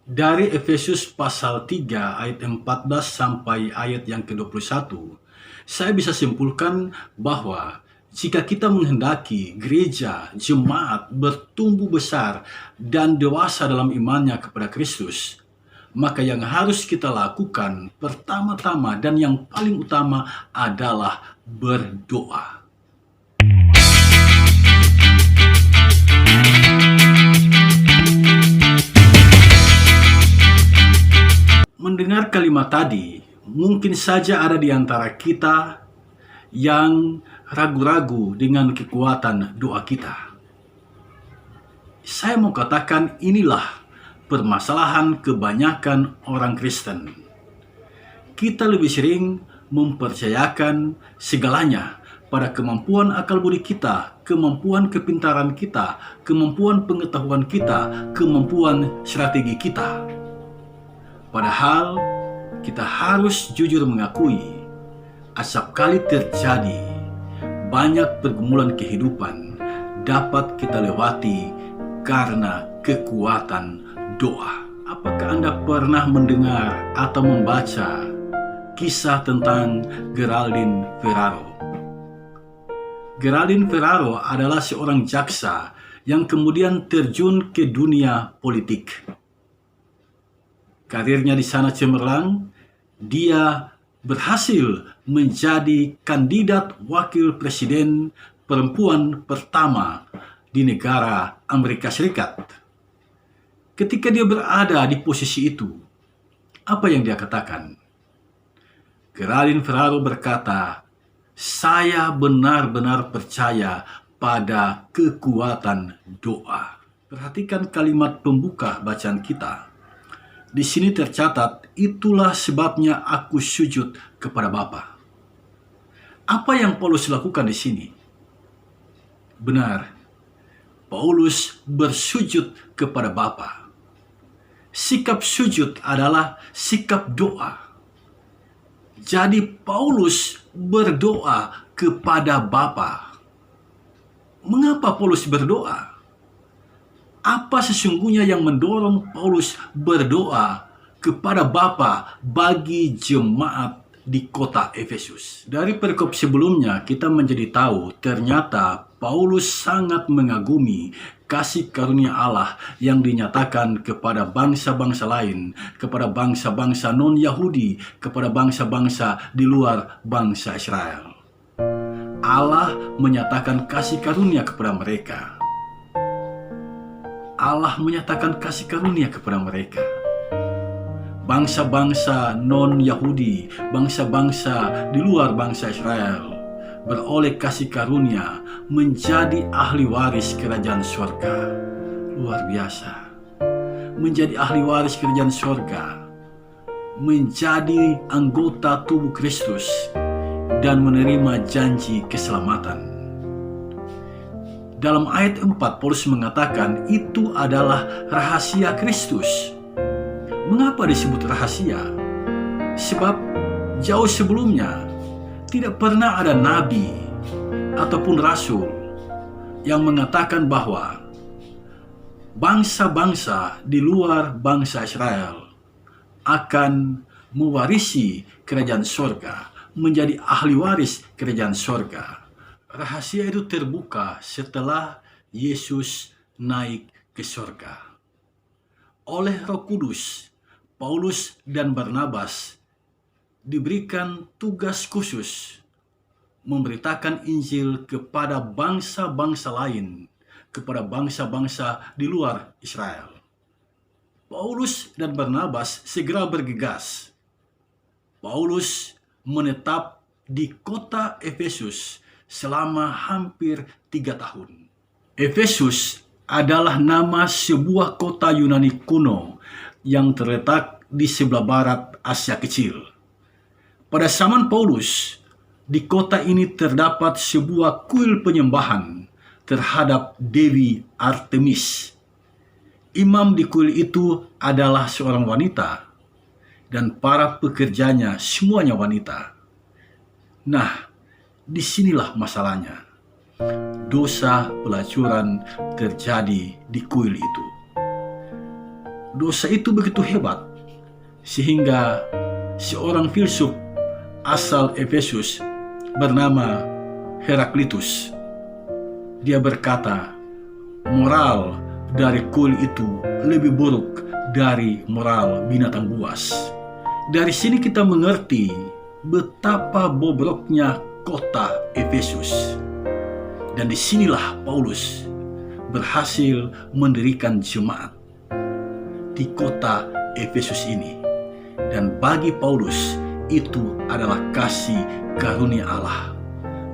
Dari Efesus pasal 3 ayat 14 sampai ayat yang ke-21, saya bisa simpulkan bahwa jika kita menghendaki gereja, jemaat bertumbuh besar dan dewasa dalam imannya kepada Kristus, maka yang harus kita lakukan pertama-tama dan yang paling utama adalah berdoa. Mendengar kalimat tadi, mungkin saja ada di antara kita yang ragu-ragu dengan kekuatan doa kita. Saya mau katakan inilah permasalahan kebanyakan orang Kristen. Kita lebih sering mempercayakan segalanya pada kemampuan akal budi kita, kemampuan kepintaran kita, kemampuan pengetahuan kita, kemampuan strategi kita. Padahal kita harus jujur mengakui, acap kali terjadi banyak pergumulan kehidupan dapat kita lewati karena kekuatan doa. Apakah Anda pernah mendengar atau membaca kisah tentang Geraldine Ferraro? Geraldine Ferraro adalah seorang jaksa yang kemudian terjun ke dunia politik. Karirnya di sana cemerlang, dia berhasil menjadi kandidat wakil presiden perempuan pertama di negara Amerika Serikat. Ketika dia berada di posisi itu, apa yang dia katakan? Geraldine Ferraro berkata, "Saya benar-benar percaya pada kekuatan doa." Perhatikan kalimat pembuka bacaan kita. Di sini tercatat, "Itulah sebabnya aku sujud kepada Bapa." Apa yang Paulus lakukan di sini? Benar, Paulus bersujud kepada Bapa. Sikap sujud adalah sikap doa. Jadi Paulus berdoa kepada Bapa. Mengapa Paulus berdoa? Apa sesungguhnya yang mendorong Paulus berdoa kepada Bapa bagi jemaat di kota Efesus? Dari perikop sebelumnya kita menjadi tahu ternyata Paulus sangat mengagumi kasih karunia Allah yang dinyatakan kepada bangsa-bangsa lain, kepada bangsa-bangsa non-Yahudi, kepada bangsa-bangsa di luar bangsa Israel. Allah menyatakan kasih karunia kepada mereka. Allah menyatakan kasih karunia kepada mereka. Bangsa-bangsa non-Yahudi, bangsa-bangsa di luar bangsa Israel beroleh kasih karunia menjadi ahli waris kerajaan surga. Luar biasa. Menjadi ahli waris kerajaan surga, menjadi anggota tubuh Kristus, dan menerima janji keselamatan. Dalam ayat 4, Paulus mengatakan itu adalah rahasia Kristus. Mengapa disebut rahasia? Sebab jauh sebelumnya tidak pernah ada nabi ataupun rasul yang mengatakan bahwa bangsa-bangsa di luar bangsa Israel akan mewarisi kerajaan surga, menjadi ahli waris kerajaan surga. Rahasia itu terbuka setelah Yesus naik ke surga. Oleh Roh Kudus, Paulus dan Barnabas diberikan tugas khusus memberitakan Injil kepada bangsa-bangsa lain, kepada bangsa-bangsa di luar Israel. Paulus dan Barnabas segera bergegas. Paulus menetap di kota Efesus selama hampir 3 tahun. Efesus adalah nama sebuah kota Yunani kuno yang terletak di sebelah barat Asia Kecil. Pada zaman Paulus, di kota ini terdapat sebuah kuil penyembahan terhadap Dewi Artemis. Imam di kuil itu adalah seorang wanita, dan para pekerjanya semuanya wanita. Nah, disinilah masalahnya. Dosa pelacuran terjadi di kuil itu. Dosa itu begitu hebat sehingga seorang filsuf asal Efesus bernama Heraklitus, dia berkata, moral dari kuil itu lebih buruk dari moral binatang buas. Dari sini kita mengerti betapa bobroknya kota Efesus. Dan disinilah Paulus berhasil mendirikan jemaat di kota Efesus ini. Dan bagi Paulus itu adalah kasih karunia Allah.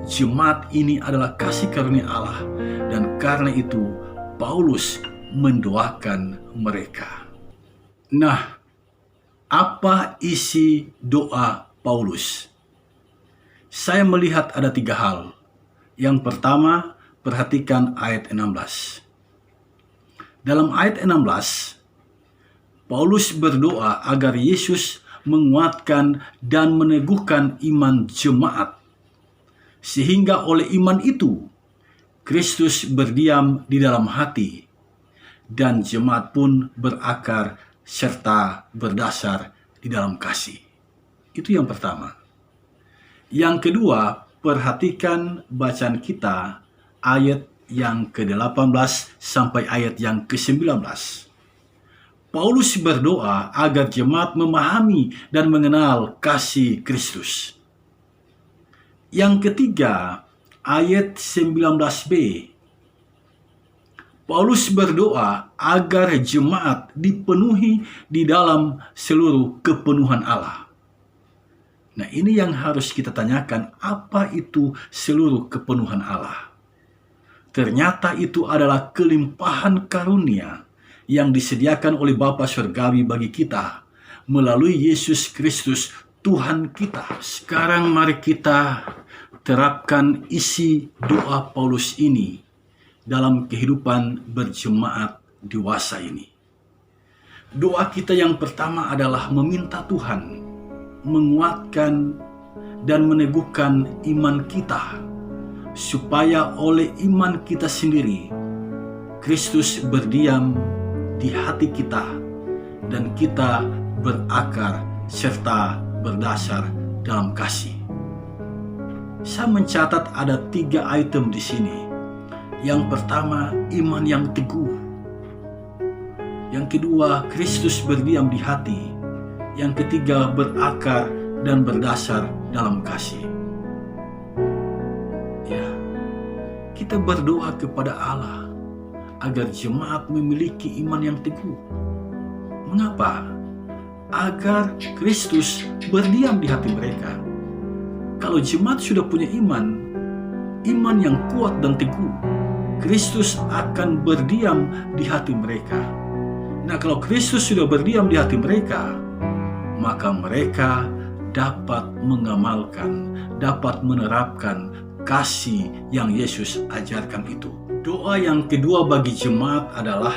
Jemaat ini adalah kasih karunia Allah. Dan karena itu Paulus mendoakan mereka. Nah, apa isi doa Paulus? Saya melihat ada 3 hal. Yang pertama, perhatikan ayat 16. Dalam ayat 16, Paulus berdoa agar Yesus menguatkan dan meneguhkan iman jemaat, sehingga oleh iman itu Kristus berdiam di dalam hati, dan jemaat pun berakar serta berdasar di dalam kasih. Itu yang pertama. Yang kedua, perhatikan bacaan kita ayat yang ke-18 sampai ayat yang ke-19. Paulus berdoa agar jemaat memahami dan mengenal kasih Kristus. Yang ketiga, ayat 19b. Paulus berdoa agar jemaat dipenuhi di dalam seluruh kepenuhan Allah. Nah, ini yang harus kita tanyakan, apa itu seluruh kepenuhan Allah? Ternyata itu adalah kelimpahan karunia yang disediakan oleh Bapa Surgawi bagi kita melalui Yesus Kristus Tuhan kita. Sekarang mari kita terapkan isi doa Paulus ini dalam kehidupan berjemaat dewasa ini. Doa kita yang pertama adalah meminta Tuhan menguatkan dan meneguhkan iman kita, supaya oleh iman kita sendiri Kristus berdiam di hati kita dan kita berakar serta berdasar dalam kasih. Saya mencatat ada 3 item di sini. Yang pertama, iman yang teguh. Yang kedua, Kristus berdiam di hati. Yang ketiga, berakar dan berdasar dalam kasih. Ya, kita berdoa kepada Allah agar jemaat memiliki iman yang teguh. Mengapa? Agar Kristus berdiam di hati mereka. Kalau jemaat sudah punya iman yang kuat dan teguh, Kristus akan berdiam di hati mereka. Nah, kalau Kristus sudah berdiam di hati mereka, maka mereka dapat mengamalkan, dapat menerapkan kasih yang Yesus ajarkan itu. Doa yang kedua bagi jemaat adalah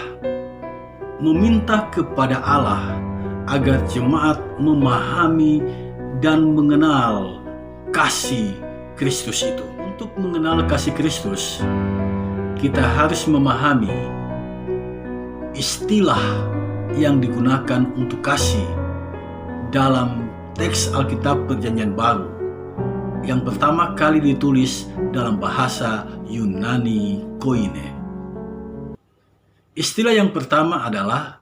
meminta kepada Allah agar jemaat memahami dan mengenal kasih Kristus itu. Untuk mengenal kasih Kristus, kita harus memahami istilah yang digunakan untuk kasih dalam teks Alkitab Perjanjian Baru yang pertama kali ditulis dalam bahasa Yunani Koine. Istilah yang pertama adalah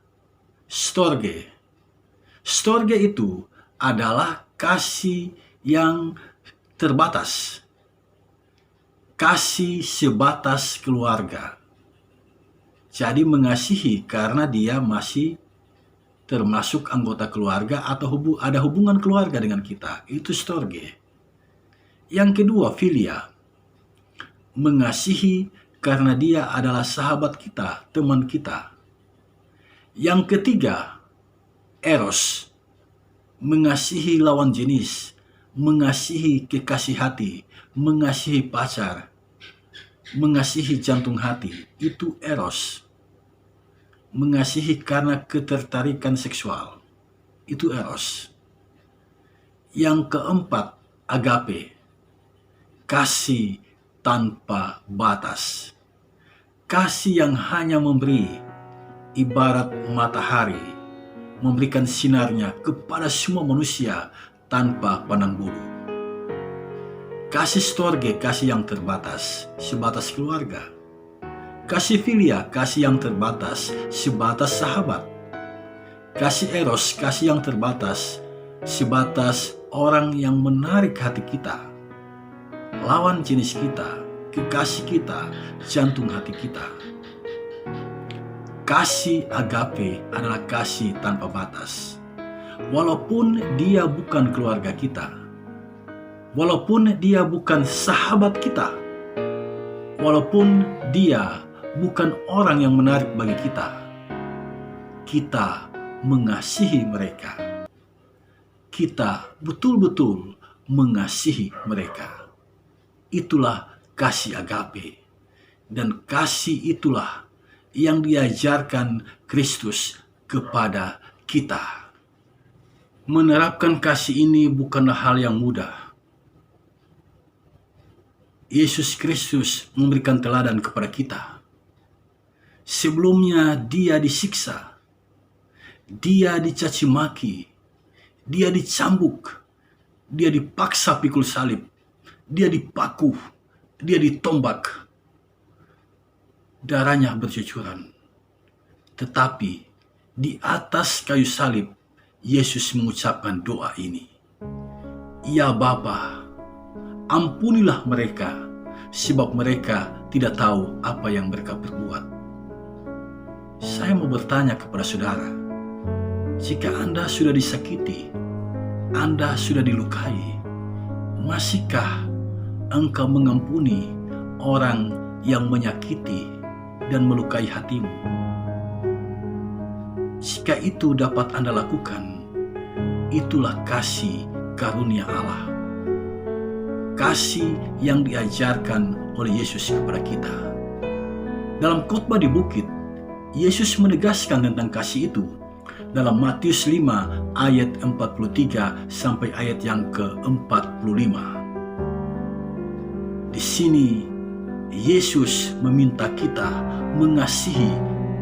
storge. Storge itu adalah kasih yang terbatas, kasih sebatas keluarga. Jadi mengasihi karena dia masih termasuk anggota keluarga atau ada hubungan keluarga dengan kita. Itu storge. Yang kedua, filia. Mengasihi karena dia adalah sahabat kita, teman kita. Yang ketiga, eros. Mengasihi lawan jenis, mengasihi kekasih hati, mengasihi pacar, mengasihi jantung hati. Itu eros. Mengasihi karena ketertarikan seksual. Itu eros. Yang keempat, agape. Kasih tanpa batas. Kasih yang hanya memberi, ibarat matahari memberikan sinarnya kepada semua manusia tanpa pandang bulu. Kasih storge, kasih yang terbatas, sebatas keluarga. Kasih filia, kasih yang terbatas, sebatas sahabat. Kasih eros, kasih yang terbatas, sebatas orang yang menarik hati kita. Lawan jenis kita, kekasih kita, jantung hati kita. Kasih agape adalah kasih tanpa batas. Walaupun dia bukan keluarga kita, walaupun dia bukan sahabat kita, walaupun dia bukan orang yang menarik bagi kita, kita mengasihi mereka. Kita betul-betul mengasihi mereka. Itulah kasih agape. Dan kasih itulah yang diajarkan Kristus kepada kita. Menerapkan kasih ini bukanlah hal yang mudah. Yesus Kristus memberikan teladan kepada kita. Sebelumnya dia disiksa, dia dicaci maki, dia dicambuk, dia dipaksa pikul salib, dia dipaku, dia ditombak. Darahnya bercucuran. Tetapi di atas kayu salib, Yesus mengucapkan doa ini. Ya Bapa, ampunilah mereka, sebab mereka tidak tahu apa yang mereka perbuat. Saya mau bertanya kepada saudara, jika Anda sudah disakiti, Anda sudah dilukai, masihkah engkau mengampuni orang yang menyakiti dan melukai hatimu? Jika itu dapat Anda lakukan, itulah kasih karunia Allah. Kasih yang diajarkan oleh Yesus kepada kita. Dalam khotbah di bukit, Yesus menegaskan tentang kasih itu dalam Matius 5 ayat 43 sampai ayat yang ke-45. Di sini Yesus meminta kita mengasihi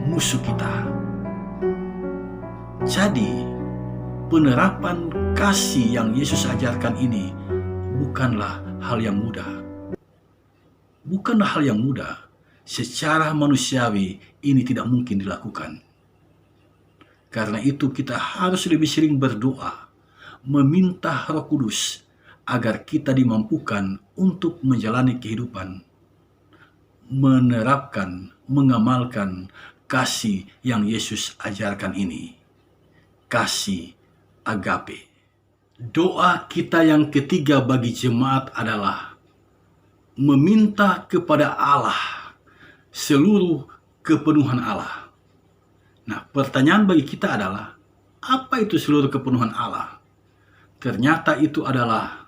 musuh kita. Jadi, penerapan kasih yang Yesus ajarkan ini bukanlah hal yang mudah. Bukanlah hal yang mudah. Secara manusiawi ini tidak mungkin dilakukan. Karena itu kita harus lebih sering berdoa, meminta Roh Kudus agar kita dimampukan untuk menjalani kehidupan, menerapkan, mengamalkan kasih yang Yesus ajarkan ini. Kasih agape. Doa kita yang ketiga bagi jemaat adalah meminta kepada Allah seluruh kepenuhan Allah. Nah, pertanyaan bagi kita adalah, apa itu seluruh kepenuhan Allah? Ternyata itu adalah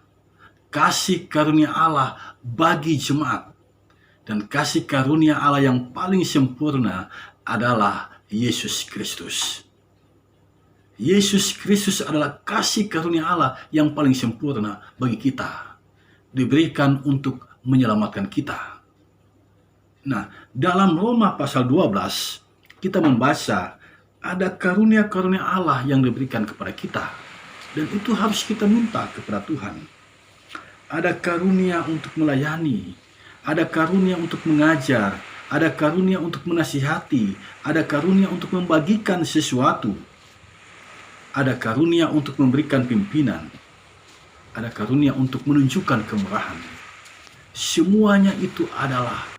kasih karunia Allah bagi jemaat. Dan kasih karunia Allah yang paling sempurna adalah Yesus Kristus. Yesus Kristus adalah kasih karunia Allah yang paling sempurna bagi kita. Diberikan untuk menyelamatkan kita. Nah, dalam Roma pasal 12, kita membaca ada karunia-karunia Allah yang diberikan kepada kita. Dan itu harus kita minta kepada Tuhan. Ada karunia untuk melayani, ada karunia untuk mengajar, ada karunia untuk menasihati, ada karunia untuk membagikan sesuatu, ada karunia untuk memberikan pimpinan, ada karunia untuk menunjukkan kemurahan. Semuanya itu adalah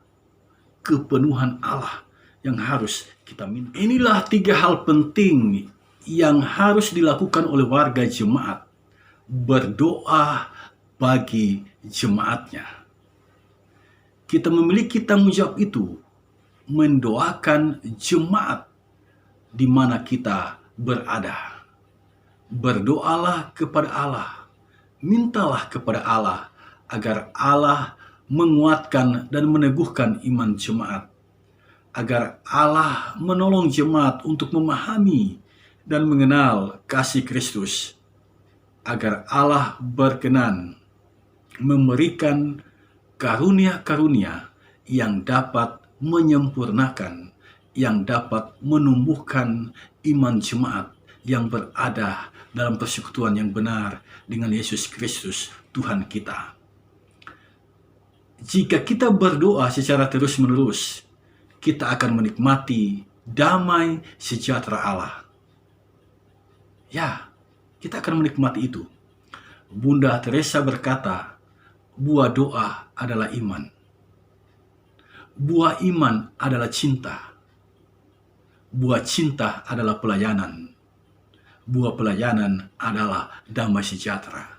kepenuhan Allah yang harus kita minta. Inilah 3 hal penting yang harus dilakukan oleh warga jemaat. Berdoa bagi jemaatnya. Kita memiliki tanggung jawab itu, mendoakan jemaat di mana kita berada. Berdoalah kepada Allah, mintalah kepada Allah agar Allah menguatkan dan meneguhkan iman jemaat, agar Allah menolong jemaat untuk memahami dan mengenal kasih Kristus, agar Allah berkenan memberikan karunia-karunia yang dapat menyempurnakan, yang dapat menumbuhkan iman jemaat yang berada dalam persekutuan yang benar dengan Yesus Kristus Tuhan kita. Jika kita berdoa secara terus-menerus, kita akan menikmati damai sejahtera Allah. Ya, kita akan menikmati itu. Bunda Teresa berkata, buah doa adalah iman. Buah iman adalah cinta. Buah cinta adalah pelayanan. Buah pelayanan adalah damai sejahtera.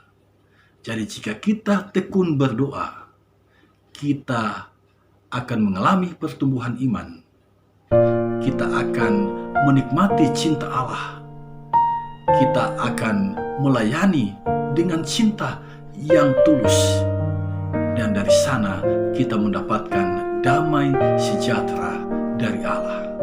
Jadi jika kita tekun berdoa, kita akan mengalami pertumbuhan iman. Kita akan menikmati cinta Allah. Kita akan melayani dengan cinta yang tulus. Dan dari sana kita mendapatkan damai sejahtera dari Allah.